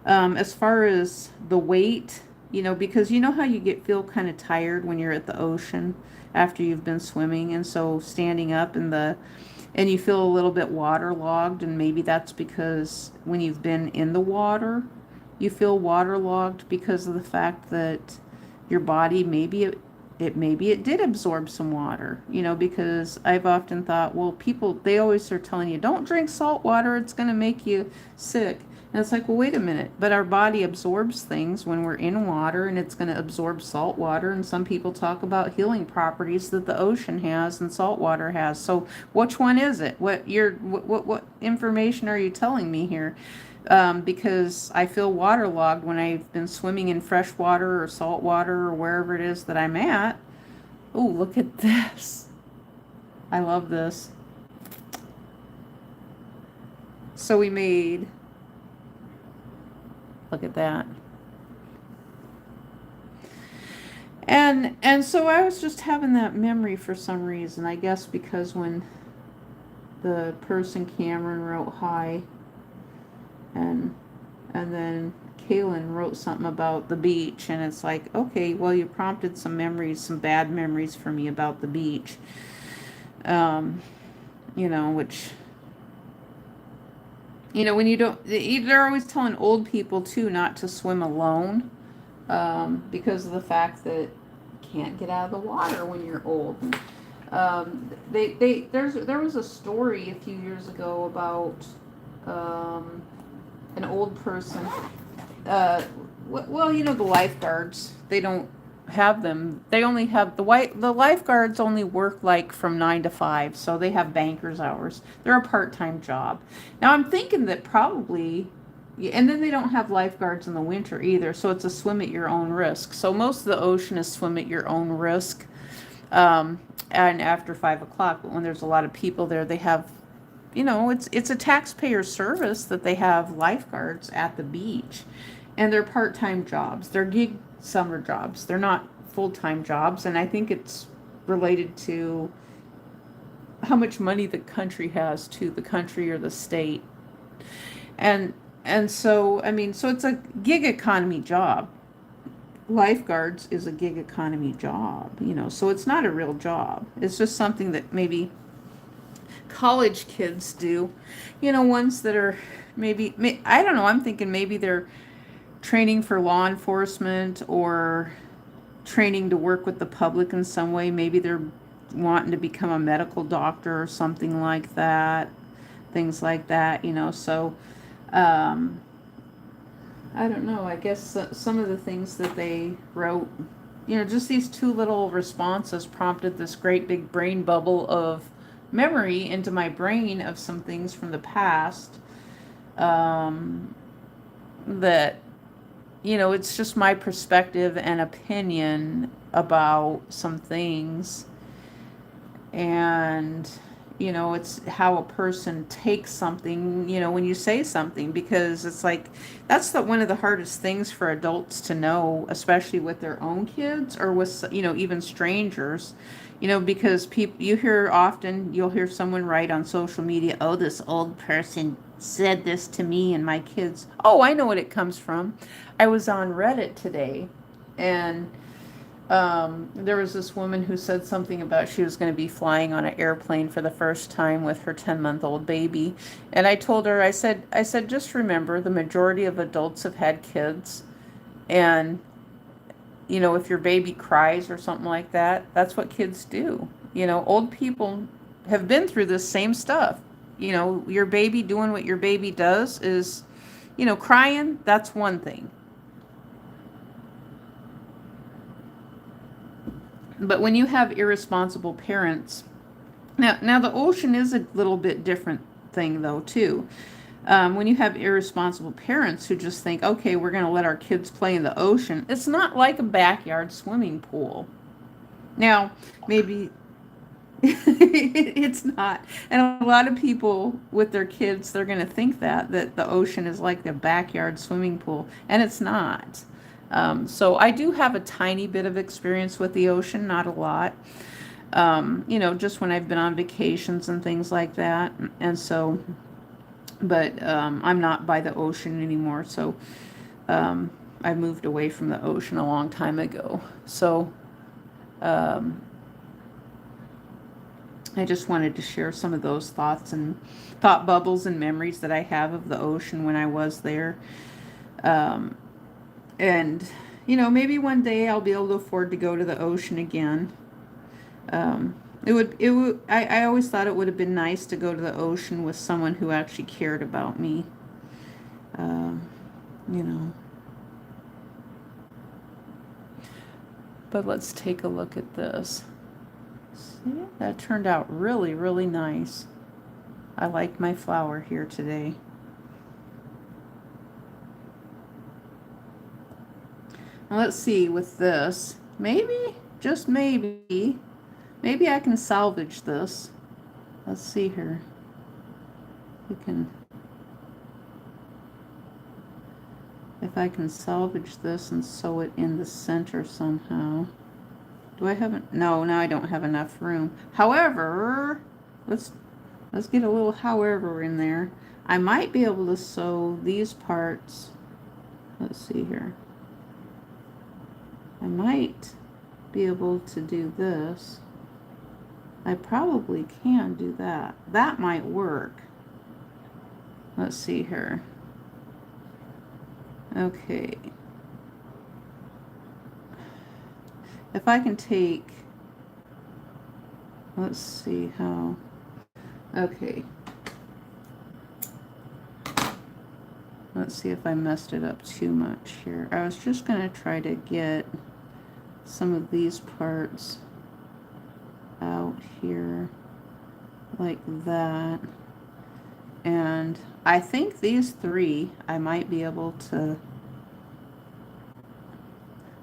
as far as the weight, because how you feel kind of tired when you're at the ocean after you've been swimming, and so standing up and and you feel a little bit waterlogged, and maybe that's because when you've been in the water, you feel waterlogged because of the fact that your body maybe it did absorb some water, because I've often thought, well, people, they always are telling you, don't drink salt water, it's going to make you sick. And it's like, well, wait a minute, but our body absorbs things when we're in water, and it's going to absorb salt water. And some people talk about healing properties that the ocean has and salt water has. So which one is it? What information are you telling me here? Because I feel waterlogged when I've been swimming in fresh water or salt water or wherever it is that I'm at. Oh, look at this. I love this. So we made, look at that. And so I was just having that memory for some reason. I guess because when the person Cameron wrote hi, and then Kaylin wrote something about the beach, and it's like, okay, well, you prompted some memories, some bad memories for me about the beach. Which, when you don't, they're always telling old people too not to swim alone, because of the fact that you can't get out of the water when you're old. There was a story a few years ago about an old person. The lifeguards, they don't have them. They only have the lifeguards only work like from 9 to 5, so they have banker's hours. They're a part-time job. Now I'm thinking that probably, and then they don't have lifeguards in the winter either, so it's a swim at your own risk. So most of the ocean is swim at your own risk. And after 5 o'clock, but when there's a lot of people there, they have, it's a taxpayer service that they have lifeguards at the beach, and they're part-time jobs. They're gig summer jobs. They're not full-time jobs, and I think it's related to how much money the country has, to the country or the state. And so, so it's a gig economy job. Lifeguards is a gig economy job, so it's not a real job. It's just something that maybe college kids do, ones that are maybe, I don't know, I'm thinking maybe they're training for law enforcement or training to work with the public in some way. Maybe they're wanting to become a medical doctor or something like that, things like that, so I don't know, I guess some of the things that they wrote, just these two little responses prompted this great big brain bubble of memory into my brain of some things from the past, that, it's just my perspective and opinion about some things. And, it's how a person takes something, when you say something, because it's like, that's one of the hardest things for adults to know, especially with their own kids or with, even strangers, because you'll hear someone write on social media, oh, this old person said this to me and my kids. Oh, I know what it comes from. I was on Reddit today, and there was this woman who said something about she was going to be flying on an airplane for the first time with her 10-month-old baby. And I told her, I said, just remember, the majority of adults have had kids. And, if your baby cries or something like that, that's what kids do. Old people have been through this same stuff. Your baby doing what your baby does is, crying, that's one thing. But when you have irresponsible parents, now the ocean is a little bit different thing though too. When you have irresponsible parents who just think, okay, we're going to let our kids play in the ocean, it's not like a backyard swimming pool. Now, maybe it's not. And a lot of people with their kids, they're going to think that the ocean is like the backyard swimming pool, and it's not. So I do have a tiny bit of experience with the ocean, not a lot. Just when I've been on vacations and things like that. And so, but I'm not by the ocean anymore. So I moved away from the ocean a long time ago. So, I just wanted to share some of those thoughts and thought bubbles and memories that I have of the ocean when I was there. Um, and, you know, maybe one day I'll be able to afford to go to the ocean again. I always thought it would have been nice to go to the ocean with someone who actually cared about me. Um, you know. But let's take a look at this. See, that turned out really, really nice. I like my flower here today. Now let's see with this. Maybe, just maybe I can salvage this. Let's see here. If I can salvage this and sew it in the center somehow. Do I have no, now I don't have enough room. However, let's get a little however in there. I might be able to sew these parts. Let's see here. I might be able to do this. I probably can do that. That might work. Let's see here. Okay. If I can take, let's see how, okay. Let's see if I messed it up too much here. I was just going to try to get some of these parts out here like that. And I think these three, I might be able to,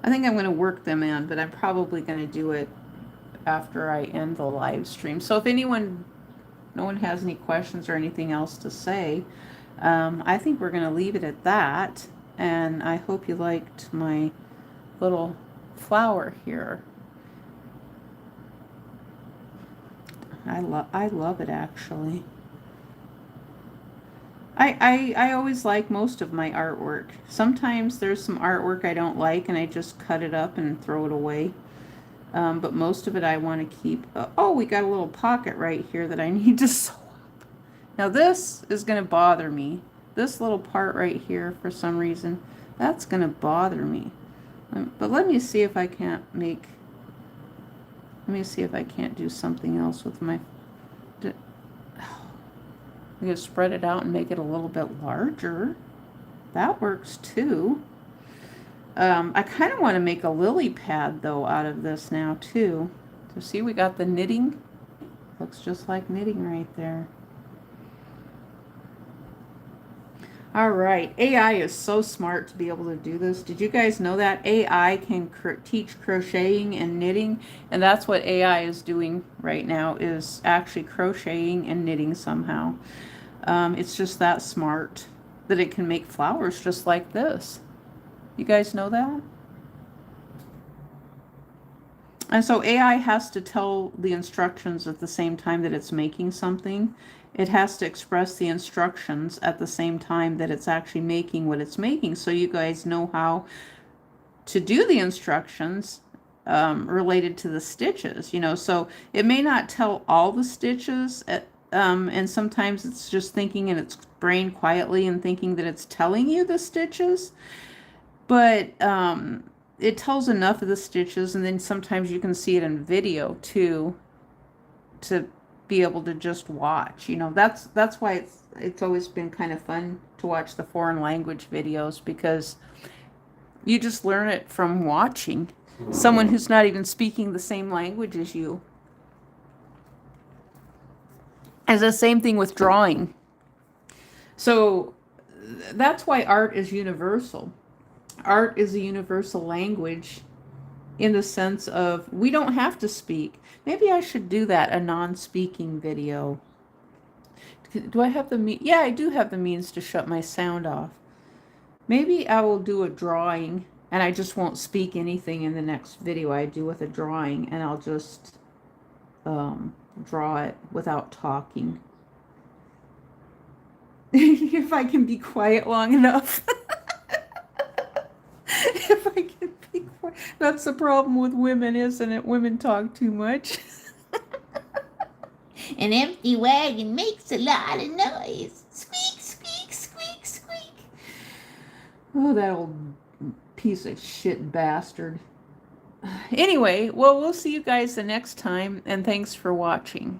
I think I'm going to work them in, but I'm probably going to do it after I end the live stream. So if no one has any questions or anything else to say, I think we're going to leave it at that. And I hope you liked my little flower here. I love it actually. I always like most of my artwork. Sometimes there's some artwork I don't like and I just cut it up and throw it away. But most of it I want to keep. Oh, we got a little pocket right here that I need to sew up. Now this is going to bother me. This little part right here, for some reason, that's going to bother me. But let me see if I can't make, let me see if I can't do something else with my, I'm going to spread it out and make it a little bit larger. That works too. I kind of want to make a lily pad though out of this now too. So see, we got the knitting. Looks just like knitting right there. All right, AI is so smart to be able to do this. Did you guys know that AI can teach crocheting and knitting? And that's what AI is doing right now, is actually crocheting and knitting somehow. It's just that smart that it can make flowers just like this. You guys know that? And so AI has to tell the instructions at the same time that it's making something. It has to express the instructions at the same time that it's actually making what it's making, so you guys know how to do the instructions related to the stitches, you know. So it may not tell all the stitches and sometimes it's just thinking in its brain quietly and thinking that it's telling you the stitches, but it tells enough of the stitches, and then sometimes you can see it in video too, to be able to just watch. You know, that's why it's always been kind of fun to watch the foreign language videos, because you just learn it from watching someone who's not even speaking the same language as you. And the same thing with drawing. So that's why art is universal. Art is a universal language in the sense of we don't have to speak. Maybe I should do that, a non-speaking video. Do I have the yeah, I do have the means to shut my sound off. Maybe I will do a drawing and I just won't speak anything in the next video I do with a drawing, and I'll just draw it without talking. If I can be quiet long enough. If I can be quiet. That's the problem with women, isn't it? Women talk too much. An empty wagon makes a lot of noise. Squeak, squeak, squeak, squeak. Oh, that old piece of shit bastard. Anyway, well, we'll see you guys the next time, and thanks for watching.